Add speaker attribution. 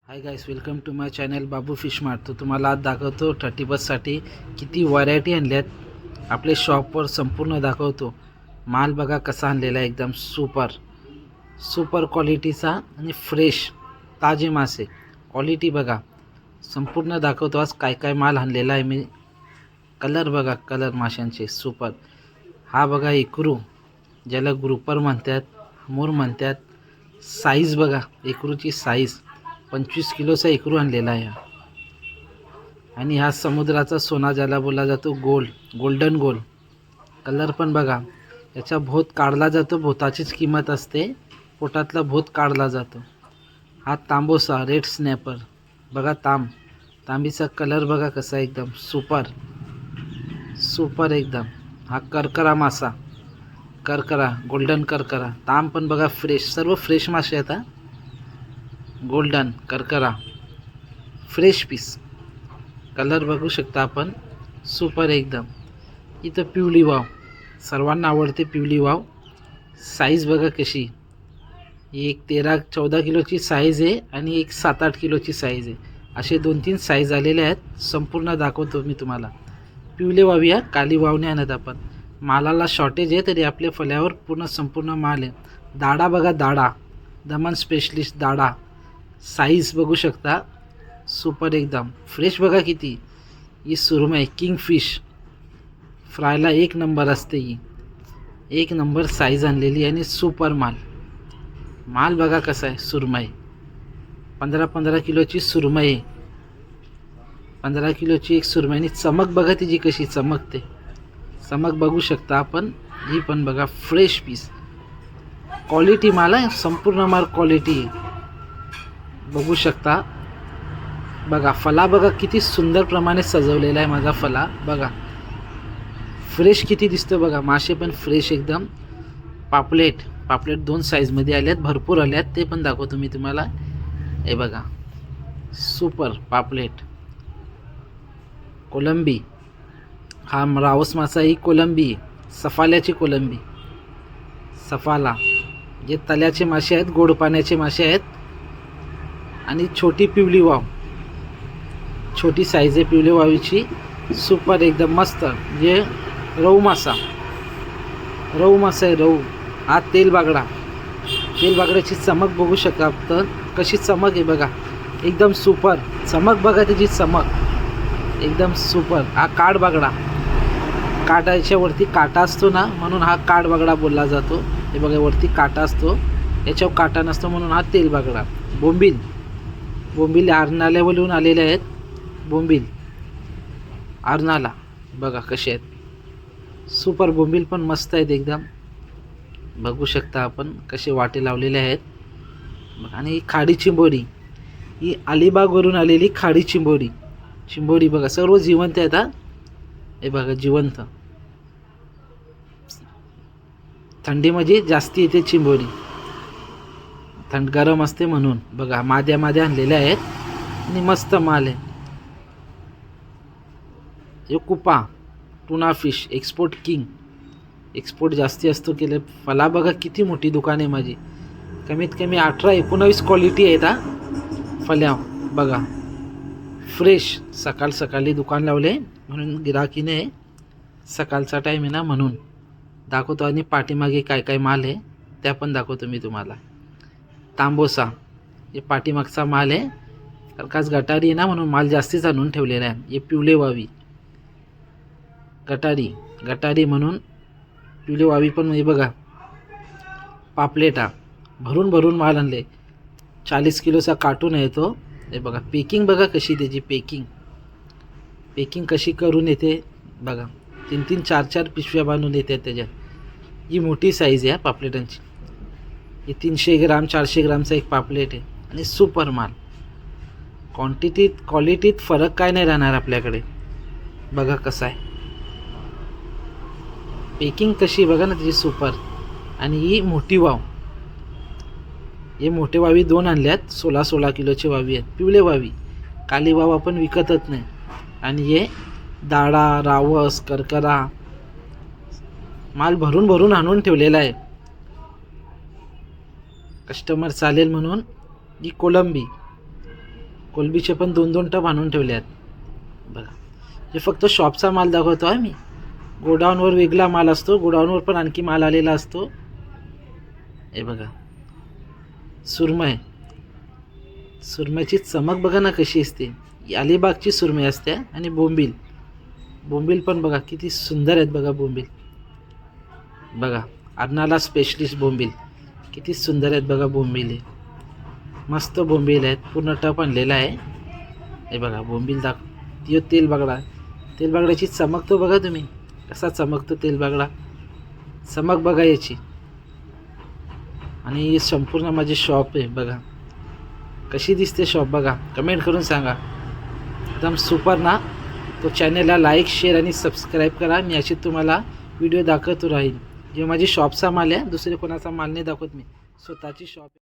Speaker 1: High guys, welcome to my channel Babu fish mart. तो तुम्हाला आज दाखवतो 30साठी किती व्हरायटी आणल्यात आपले शॉपवर. संपूर्ण दाखवतो. माल बघा कसा आणलेला आहे, एकदम सुपर क्वालिटीचा आणि फ्रेश ताजे मासे. क्वालिटी बघा, संपूर्ण दाखवतो आज काय काय माल आणलेला आहे मी. कलर बघा, कलर माशांचे सुपर. हा बघा इकरू, ज्याला ग्रुपर म्हणतात, मोर म्हणतात. साईज बघा, इकरूची साईज 25 किलोचा इकरू आणलेला आहे. आणि हा समुद्राचा सोना ज्याला बोलला जातो, गोल्डन गोल्ड. कलर पण बघा, याचा भोत काढला जातो. भोताचीच किंमत असते, पोटातला भोत काढला जातो. हा तांबोसा रेड स्नॅपर बघा, तांबीचा कलर बघा कसा, एकदम सुपर एकदम. हा करकरा मासा, करकरा गोल्डन करकरा. तांब पण बघा फ्रेश, सर्व फ्रेश मासे आहेत. गोल्डन करकरा फ्रेश पीस. कलर बघू शकता आपण, सुपर एकदम. इथं पिवळी वाव, सर्वांना आवडते पिवळी वाव. साईज बघा कशी, एक 13-14 किलोची साईज आहे आणि एक 7-8 किलोची साईज आहे. असे 2-3 साईज आलेले आहेत. संपूर्ण दाखवतो मी तुम्हाला. पिवळे वावी, हा काली वाव नाही आणत आपण. मालाला शॉर्टेज आहे तरी आपल्या फल्यावर संपूर्ण माल आहे. दाडा बघा, दाडा दमन स्पेशलिस्ट दाडा. साईज बघू शकता, सुपर एकदम. फ्रेश बघा किती. ही सुरमई किंगफिश फ्रायला एक नंबर असते. ही एक नंबर साईज आणलेली आणि सुपर माल बघा कसा आहे. सुरमई 15-15 किलोची सुरमई, 15 किलोची एक सुरमई. आणि चमक बघा तिची कशी चमकते, चमक बघू शकता आपण. ही पण बघा फ्रेश पीस. क्वालिटी माल आहे, संपूर्ण माल क्वालिटी बघू शकता. बघा फला बघा किती सुंदर प्रमाणे सजवलेला आहे माझा फला बघा. फ्रेश किती दिसतो बघा. मासे पण फ्रेश एकदम. पापलेट 2 साईजमध्ये आल्यात, भरपूर आल्यात. ते पण दाखवतो मी तुम्हाला. हे बघा सुपर पापलेट. कोलंबी, हा रावस मासा. ही कोलंबी, सफाल्याची कोलंबी. सफाला जे तल्याचे मासे आहेत, गोड पाण्याचे मासे आहेत. आणि छोटी पिवली वाव, छोटी साईज आहे पिवली वावीची. सुपर एकदम मस्त. जे रहू मासा आहे, रहू. हा तेल बागड्याची चमक बघू शकता आपण, कशी चमक आहे बघा, एकदम सुपर चमक बघा त्याची चमक एकदम सुपर. हा काठ बागडा, काटाच्या वरती काटा असतो ना, म्हणून हा काठ बागडा बोलला जातो. हे बघा वरती काटा असतो, याच्यावर काटा नसतो म्हणून हा तेल बागडा. बोंबील आरनाल्यावरून आलेले आहेत. बोंबील आरनाला बघा कसे आहेत. सुपर बोंबील पण मस्त आहेत एकदम. बघू शकता आपण कसे वाटे लावलेले आहेत. आणि ही खाडी चिंबोरी, ही अलिबागवरून आलेली खाडी चिंबोरी बघा, सर्व जिवंत आहेत. हा हे बघा जिवंत. थंडीमध्ये जास्ती येते चिंबोरी, थंड गरम असते म्हणून. बघा माद्या आणलेल्या आहेत आणि मस्त माल आहे. हे कुपा tuna fish export king, export जास्ती असतो केले. फला बघा किती मोठी दुकान आहे माझी, कमीत कमी 18-19 क्वालिटी आहेत. हा फल्या बघा फ्रेश. सकाळी दुकान लावले म्हणून गिराकीने, सकाळचा टाईम आहे ना म्हणून दाखवतो. आणि पाठीमागे काय काय माल आहे त्या पण दाखवतो मी तुम्हाला. तांबोसा, हे पाठीमागचा माल आहे. काच गटारी आहे ना म्हणून माल जास्तीच आणून ठेवलेला आहे. हे पिवले वावी गटारी म्हणून पिवले वावी पण. म्हणजे बघा पापलेटा भरून माल आणले. 40 किलोचा कार्टून आहे तो. हे बघा पॅकिंग बघा कशी, त्याची पॅकिंग कशी करून येते बघा. 3-3, 4-4 पिशव्या बांधून येतात त्याच्यात. ही मोठी साईज आहे पापलेटांची. ही 300 ग्राम 400 ग्रामचा एक पापलेट आहे. आणि सुपर माल. क्वालिटीत फरक काय नाही राहणार आपल्याकडे. बघा कसं आहे, पॅकिंग कशी बघा ना त्याची सुपर. आणि ही मोठी वाव, हे मोठे वावी 2 आणल्यात. 16 किलोची वावी आहेत. पिवळे वावी, काली वाव आपण विकतच नाही. आणि हे दाडा, रावस, करकरा माल भरून आणून ठेवलेला आहे. कस्टमर चालेल म्हणून. ही कोलंबी, कोलबीचे पण 2-2 टप आणून ठेवले आहेत बघा. हे फक्त शॉपचा माल दाखवतो आहे मी. गोडाऊनवर वेगळा माल असतो, गोडाऊनवर पण आणखी माल आलेला असतो. हे बघा सुरमई, सुरमईची चमक बघा ना कशी असते. अलिबागची सुरमई असते. आणि बोंबील, बोंबील पण बघा किती सुंदर आहेत बघा. बोंबील बघा, अन्नाला स्पेशलिस्ट बोंबील किती सुंदर आहेत बघा. बोंबील मस्त बोंबील आहेत, पूर्ण टप आणलेला आहे. हे बघा बोंबील यो तेल बागडा, तेल बागड्याची चमक तो बघा तुम्ही कसा चमकतो तेल बागडा. चमक बघा याची. आणि हे संपूर्ण माझे शॉप आहे बघा. कशी दिसते शॉप बघा, कमेंट करून सांगा. एकदम सुपर ना. तो चॅनलला लाईक, शेअर आणि सबस्क्राईब करा. मी अशी तुम्हाला व्हिडिओ दाखवतो राहील. जे माझी शॉपचा माल आहे, दुसरे कोणाचा माल नाही दाखवत मी. स्वतःची शॉप